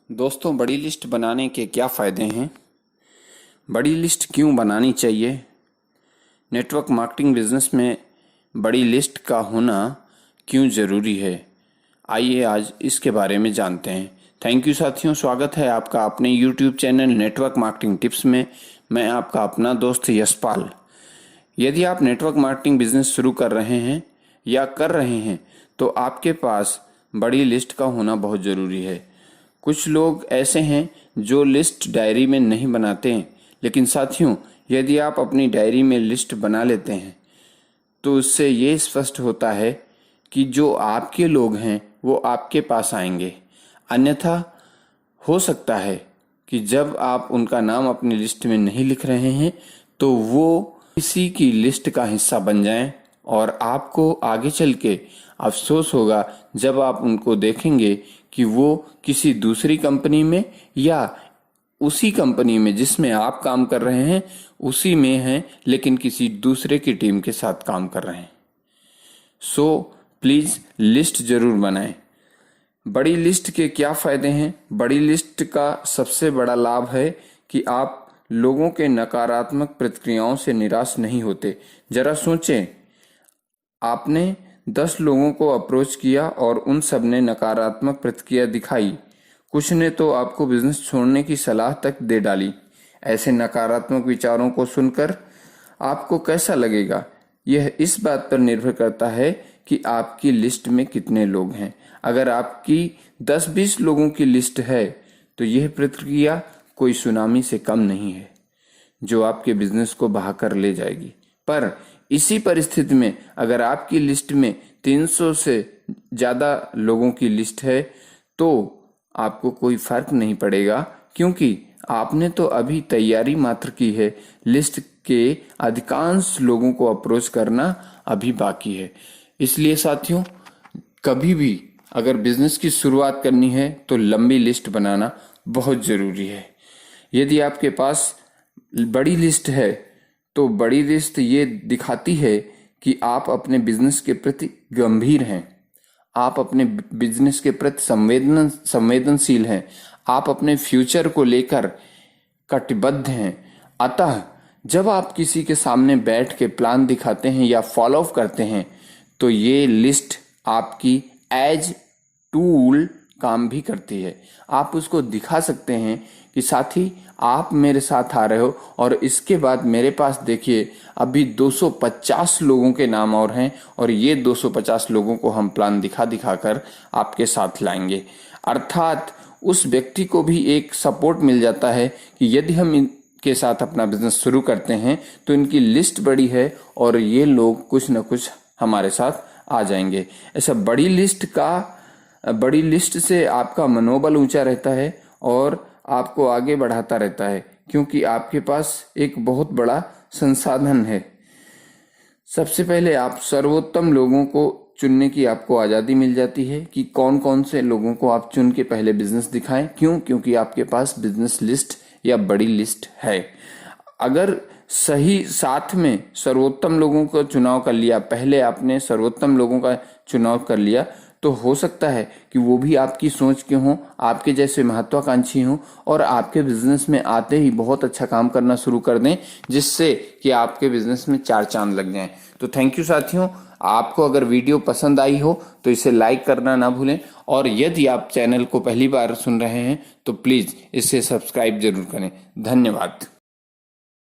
दोस्तों, बड़ी लिस्ट बनाने के क्या फ़ायदे हैं? बड़ी लिस्ट क्यों बनानी चाहिए? नेटवर्क मार्केटिंग बिजनेस में बड़ी लिस्ट का होना क्यों ज़रूरी है? आइए आज इसके बारे में जानते हैं। थैंक यू साथियों, स्वागत है आपका अपने YouTube channel network marketing tips में। मैं आपका अपना दोस्त यशपाल। यदि आप नेटवर्क मार्केटिंग बिजनेस शुरू कर रहे हैं या कर रहे हैं तो आपके पास बड़ी लिस्ट का होना बहुत ज़रूरी है। कुछ लोग ऐसे हैं जो लिस्ट डायरी में नहीं बनाते हैं, लेकिन साथियों, यदि आप अपनी डायरी में लिस्ट बना लेते हैं तो उससे ये स्पष्ट होता है कि जो आपके लोग हैं वो आपके पास आएंगे। अन्यथा हो सकता है कि जब आप उनका नाम अपनी लिस्ट में नहीं लिख रहे हैं तो वो किसी की लिस्ट का हिस्सा बन जाएं और आपको आगे चल के अफसोस होगा जब आप उनको देखेंगे कि वो किसी दूसरी कंपनी में या उसी कंपनी में जिसमें आप काम कर रहे हैं उसी में हैं, लेकिन किसी दूसरे की टीम के साथ काम कर रहे हैं। सो प्लीज लिस्ट जरूर बनाएं। बड़ी लिस्ट के क्या फायदे हैं? बड़ी लिस्ट का सबसे बड़ा लाभ है कि आप लोगों के नकारात्मक प्रतिक्रियाओं से निराश नहीं होते। जरा सोचें, आपने 10 लोगों को अप्रोच किया और उन सब ने नकारात्मक प्रतिक्रिया दिखाई। कुछ ने तो आपको बिजनेस छोड़ने की सलाह तक दे डाली। ऐसे नकारात्मक विचारों को सुनकर आपको कैसा लगेगा? यह इस बात पर निर्भर करता है कि आपकी लिस्ट में कितने लोग हैं। अगर आपकी 10-20 लोगों की लिस्ट है तो यह प्रतिक्रिया कोई सुनामी से कम नहीं है जो आपके बिजनेस को बहाकर ले जाएगी। पर इसी परिस्थिति में अगर आपकी लिस्ट में 300 से ज़्यादा लोगों की लिस्ट है तो आपको कोई फर्क नहीं पड़ेगा, क्योंकि आपने तो अभी तैयारी मात्र की है। लिस्ट के अधिकांश लोगों को अप्रोच करना अभी बाकी है। इसलिए साथियों, कभी भी अगर बिजनेस की शुरुआत करनी है तो लंबी लिस्ट बनाना बहुत ज़रूरी है। यदि आपके पास बड़ी लिस्ट है तो बड़ी लिस्ट ये दिखाती है कि आप अपने बिजनेस के प्रति गंभीर हैं, आप अपने बिजनेस के प्रति संवेदनशील हैं, आप अपने फ्यूचर को लेकर कटिबद्ध हैं। अतः जब आप किसी के सामने बैठ के प्लान दिखाते हैं या फॉलो अप करते हैं तो ये लिस्ट आपकी एज टूल काम भी करती है। आप उसको दिखा सकते हैं कि साथी, आप मेरे साथ आ रहे हो और इसके बाद मेरे पास देखिए अभी 250 लोगों के नाम और हैं और ये 250 लोगों को हम प्लान दिखा कर आपके साथ लाएंगे। अर्थात उस व्यक्ति को भी एक सपोर्ट मिल जाता है कि यदि हम इनके साथ अपना बिजनेस शुरू करते हैं तो इनकी लिस्ट बड़ी है और ये लोग कुछ न कुछ हमारे साथ आ जाएंगे। ऐसा बड़ी लिस्ट से आपका मनोबल ऊंचा रहता है और आपको आगे बढ़ाता रहता है, क्योंकि आपके पास एक बहुत बड़ा संसाधन है। सबसे पहले आप सर्वोत्तम लोगों को चुनने की आपको आज़ादी मिल जाती है कि कौन कौन से लोगों को आप चुन के पहले बिजनेस दिखाएं। क्यों? क्योंकि आपके पास बिजनेस लिस्ट या बड़ी लिस्ट है। अगर सही साथ में सर्वोत्तम लोगों का चुनाव कर लिया, पहले आपने सर्वोत्तम लोगों का चुनाव कर लिया, तो हो सकता है कि वो भी आपकी सोच के हों, आपके जैसे महत्वाकांक्षी हों और आपके बिजनेस में आते ही बहुत अच्छा काम करना शुरू कर दें, जिससे कि आपके बिजनेस में 4 चांद लग जाएं। तो थैंक यू साथियों। आपको अगर वीडियो पसंद आई हो तो इसे लाइक करना ना भूलें और यदि आप चैनल को पहली बार सुन रहे हैं तो प्लीज़ इसे सब्सक्राइब जरूर करें। धन्यवाद।